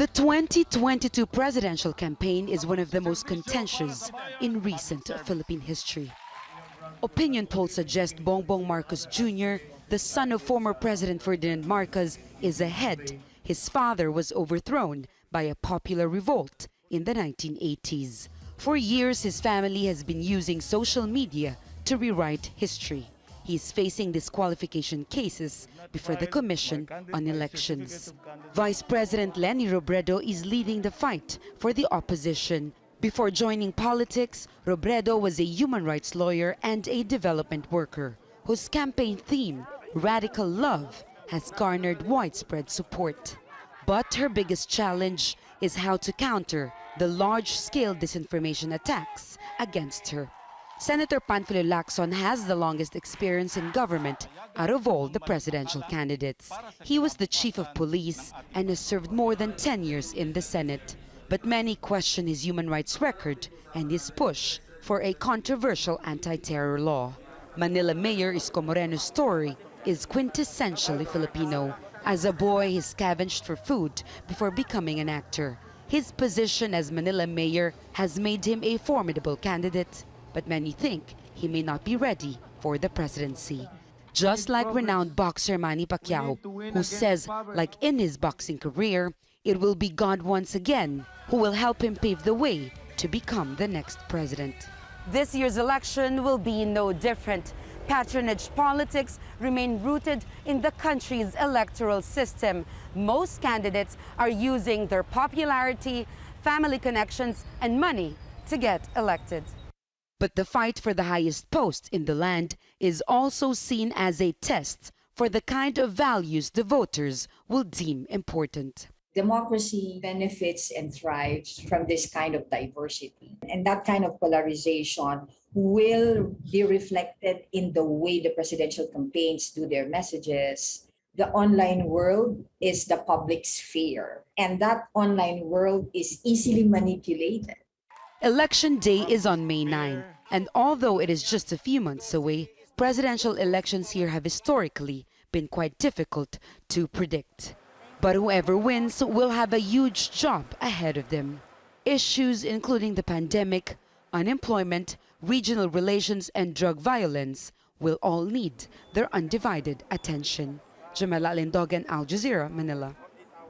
The 2022 presidential campaign is one of the most contentious in recent Philippine history. Opinion polls suggest Bongbong Marcos Jr., the son of former President Ferdinand Marcos, is ahead. His father was overthrown by a popular revolt in the 1980s. For years, his family has been using social media to rewrite history. He is facing disqualification cases before the Commission on Elections. Vice President Leni Robredo is leading the fight for the opposition. Before joining politics, Robredo was a human rights lawyer and a development worker, whose campaign theme, Radical Love, has garnered widespread support. But her biggest challenge is how to counter the large-scale disinformation attacks against her. Senator Panfilo Lacson has the longest experience in government out of all the presidential candidates. He was the chief of police and has served more than 10 years in the Senate. But many question his human rights record and his push for a controversial anti-terror law. Manila Mayor Isko Moreno's story is quintessentially Filipino. As a boy, he scavenged for food before becoming an actor. His position as Manila Mayor has made him a formidable candidate, but many think he may not be ready for the presidency. Just like renowned boxer Manny Pacquiao, who says, like in his boxing career, it will be God once again who will help him pave the way to become the next president. This year's election will be no different. Patronage politics remain rooted in the country's electoral system. Most candidates are using their popularity, family connections, and money to get elected. But the fight for the highest post in the land is also seen as a test for the kind of values the voters will deem important. Democracy benefits and thrives from this kind of diversity. And that kind of polarization will be reflected in the way the presidential campaigns do their messages. The online world is the public sphere, and that online world is easily manipulated. Election day is on May 9, and although it is just a few months away, presidential elections here have historically been quite difficult to predict. But whoever wins will have a huge job ahead of them. Issues including the pandemic, unemployment, regional relations, and drug violence will all need their undivided attention. Jamela, Alindogan, Aljazeera, Manila.